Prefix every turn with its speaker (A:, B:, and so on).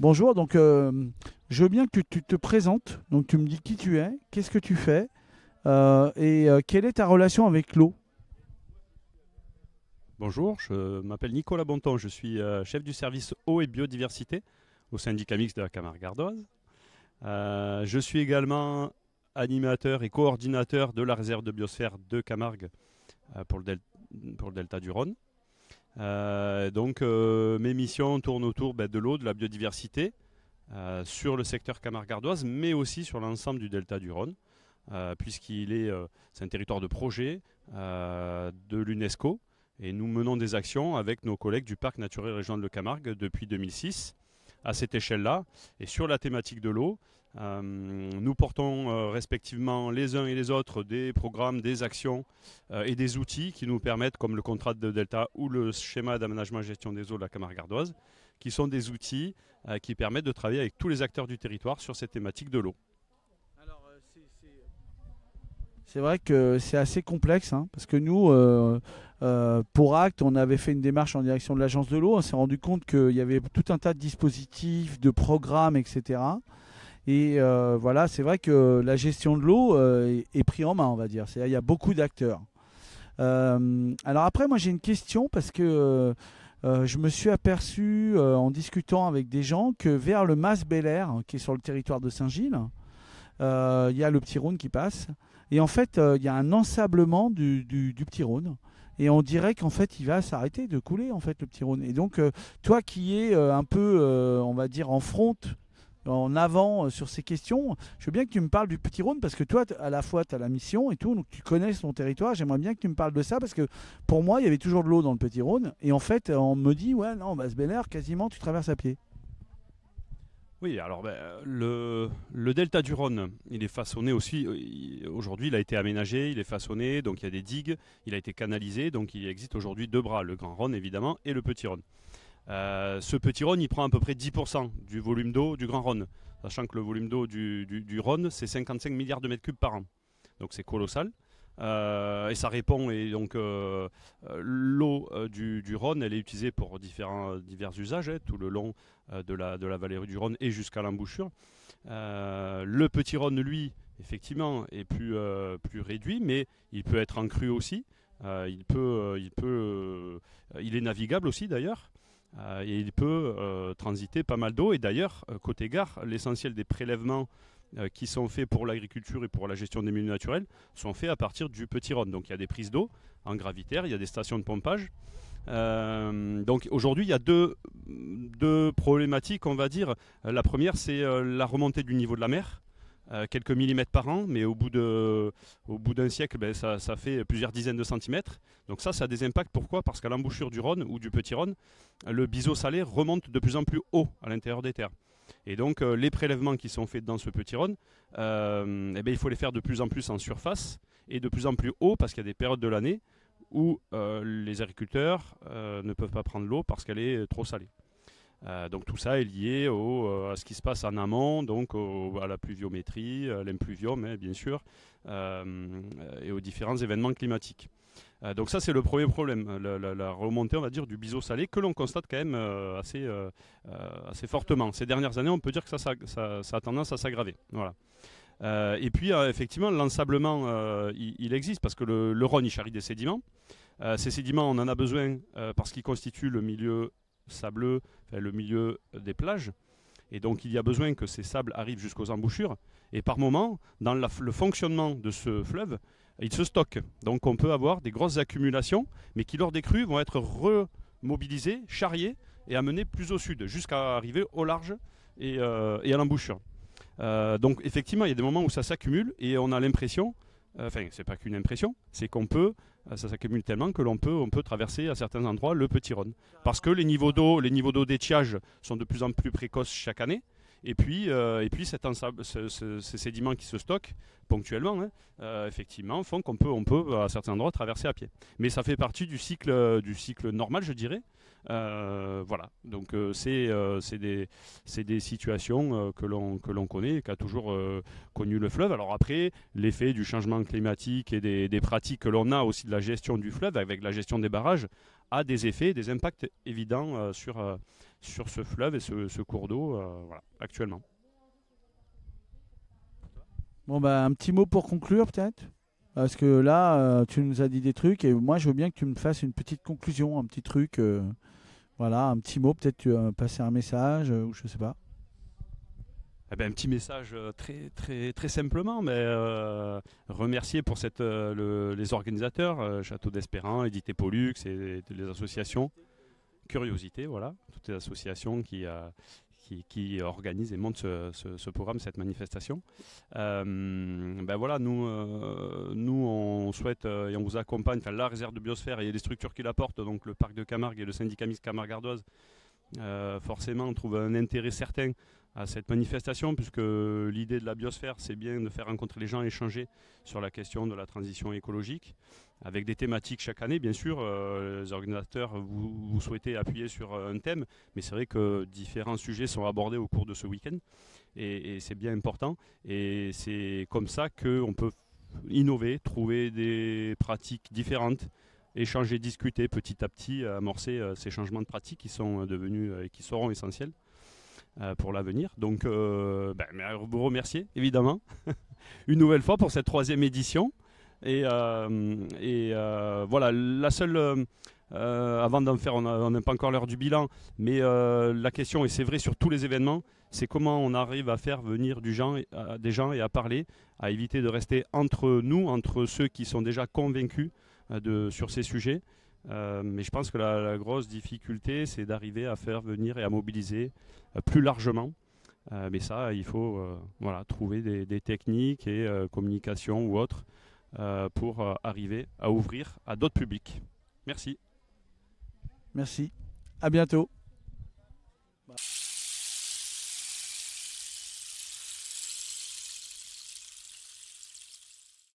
A: Bonjour, donc je veux bien que tu te présentes. Donc tu me dis qui tu es, qu'est-ce que tu fais et quelle est ta relation avec l'eau.
B: Bonjour, je m'appelle Nicolas Bonton, je suis chef du service eau et biodiversité au syndicat mixte de la Camargue ardoise. Je suis également animateur et coordinateur de la réserve de biosphère de Camargue pour le delta du Rhône. Mes missions tournent autour de l'eau, de la biodiversité sur le secteur Camargue ardoise, mais aussi sur l'ensemble du delta du Rhône, c'est un territoire de projet de l'UNESCO. Et nous menons des actions avec nos collègues du parc naturel régional de Camargue depuis 2006 à cette échelle-là. Et sur la thématique de l'eau, nous portons respectivement les uns et les autres des programmes, des actions et des outils qui nous permettent, comme le contrat de Delta ou le schéma d'aménagement et gestion des eaux de la Camargue ardoise, qui sont des outils qui permettent de travailler avec tous les acteurs du territoire sur cette thématique de l'eau.
A: Alors, c'est vrai que c'est assez complexe, hein, parce que nous, pour Act, on avait fait une démarche en direction de l'agence de l'eau. On s'est rendu compte qu'il y avait tout un tas de dispositifs, de programmes, etc. Et voilà, c'est vrai que la gestion de l'eau est prise en main, on va dire. C'est-à-dire, il y a beaucoup d'acteurs. Alors après, moi j'ai une question parce que je me suis aperçu en discutant avec des gens que vers le Mas Bel Air, hein, qui est sur le territoire de Saint-Gilles, il y a le petit Rhône qui passe. Et en fait, il y a un ensablement du petit Rhône. Et on dirait qu'en fait, il va s'arrêter de couler, en fait, le petit Rhône. Et donc, toi qui es un peu, on va dire, en front, en avant sur ces questions, je veux bien que tu me parles du petit Rhône, parce que toi, à la fois, tu as la mission et tout, donc tu connais ton territoire. J'aimerais bien que tu me parles de ça, parce que pour moi, il y avait toujours de l'eau dans le petit Rhône. Et en fait, on me dit, ouais, non, bah, ce Bel Air, quasiment, tu traverses à pied.
B: Oui, alors le delta du Rhône, il est façonné aussi. Aujourd'hui, il a été aménagé, il est façonné, donc il y a des digues, il a été canalisé, donc il existe aujourd'hui deux bras, le Grand Rhône évidemment et le Petit Rhône. Ce Petit Rhône, il prend à peu près 10% du volume d'eau du Grand Rhône, sachant que le volume d'eau du Rhône, c'est 55 milliards de mètres cubes par an. Donc c'est colossal. Et ça répond, et donc l'eau du Rhône, elle est utilisée pour divers usages, hein, tout le long de la vallée du Rhône et jusqu'à l'embouchure. Le petit Rhône, lui, effectivement, est plus réduit, mais il peut être en crue aussi. Il est navigable aussi d'ailleurs. Et il peut transiter pas mal d'eau. Et d'ailleurs, côté gare, l'essentiel des prélèvements qui sont faits pour l'agriculture et pour la gestion des milieux naturels sont faits à partir du Petit Rhône. Donc il y a des prises d'eau en gravitaire, il y a des stations de pompage. Donc aujourd'hui, il y a deux problématiques, on va dire. La première, c'est la remontée du niveau de la mer. Quelques millimètres par an, mais au bout d'un siècle, ça fait plusieurs dizaines de centimètres. Donc ça a des impacts. Pourquoi? Parce qu'à l'embouchure du Rhône ou du Petit Rhône, le biseau salé remonte de plus en plus haut à l'intérieur des terres. Et donc les prélèvements qui sont faits dans ce Petit Rhône, il faut les faire de plus en plus en surface et de plus en plus haut parce qu'il y a des périodes de l'année où les agriculteurs ne peuvent pas prendre l'eau parce qu'elle est trop salée. Donc tout ça est lié à ce qui se passe en amont, donc à la pluviométrie, à l'impluvium, hein, bien sûr, et aux différents événements climatiques. Donc ça c'est le premier problème, la remontée on va dire du biseau salé que l'on constate quand même assez fortement. Ces dernières années on peut dire que ça a tendance à s'aggraver. Voilà. Et puis effectivement l'ensablement il existe parce que le Rhône il charrie des sédiments. Ces sédiments on en a besoin parce qu'ils constituent le milieu sableux, enfin, le milieu des plages. Et donc il y a besoin que ces sables arrivent jusqu'aux embouchures. Et par moment, dans le fonctionnement de ce fleuve, il se stocke. Donc on peut avoir des grosses accumulations, mais qui lors des crues vont être remobilisées, charriées et amenées plus au sud, jusqu'à arriver au large et à l'embouchure. Donc effectivement, il y a des moments où ça s'accumule et on a l'impression, enfin c'est pas qu'une impression, c'est qu'on peut, ça s'accumule tellement que on peut traverser à certains endroits le Petit Rhône. Parce que les niveaux d'eau d'étiage sont de plus en plus précoces chaque année. Et puis ces sédiments qui se stockent ponctuellement, hein, effectivement, font qu'on peut à certains endroits traverser à pied. Mais ça fait partie du cycle normal, je dirais. Voilà. Donc c'est des situations que l'on connaît, et qu'a toujours connu le fleuve. Alors après, l'effet du changement climatique et des pratiques que l'on a aussi de la gestion du fleuve, avec la gestion des barrages, a des effets, des impacts évidents sur ce fleuve et ce cours d'eau voilà, actuellement.
A: Bon, bah, un petit mot pour conclure, peut-être. Parce que là, tu nous as dit des trucs et moi, je veux bien que tu me fasses une petite conclusion, un petit truc. Voilà, un petit mot. Peut-être tu vas passer un message ou je sais pas.
B: Eh ben, un petit message très simplement, mais remercier pour les organisateurs, Château d'Espérance, Édité Pollux et les associations. Curiosité, voilà, toutes les associations qui organisent et montent ce programme, cette manifestation. Ben voilà, nous on souhaite et on vous accompagne, enfin la réserve de biosphère et les structures qui la portent, donc le parc de Camargue et le syndicat mixte Camargue Ardoise, forcément on trouve un intérêt certain à cette manifestation, puisque l'idée de la biosphère, c'est bien de faire rencontrer les gens, échanger sur la question de la transition écologique, avec des thématiques chaque année, bien sûr. Les organisateurs, vous souhaitez appuyer sur un thème, mais c'est vrai que différents sujets sont abordés au cours de ce week-end, et c'est bien important. Et c'est comme ça qu'on peut innover, trouver des pratiques différentes, échanger, discuter petit à petit, amorcer ces changements de pratiques qui sont devenus et qui seront essentiels pour l'avenir. Donc, vous remercier évidemment une nouvelle fois pour cette 3e édition. Et voilà, la seule, avant d'en faire, on n'a pas encore l'heure du bilan, mais la question, et c'est vrai sur tous les événements, c'est comment on arrive à faire venir des gens et à parler, à éviter de rester entre nous, entre ceux qui sont déjà convaincus sur ces sujets. Mais je pense que la grosse difficulté, c'est d'arriver à faire venir et à mobiliser plus largement. Mais ça, il faut voilà, trouver des techniques et communication ou autres pour arriver à ouvrir à d'autres publics. Merci.
A: Merci. À bientôt.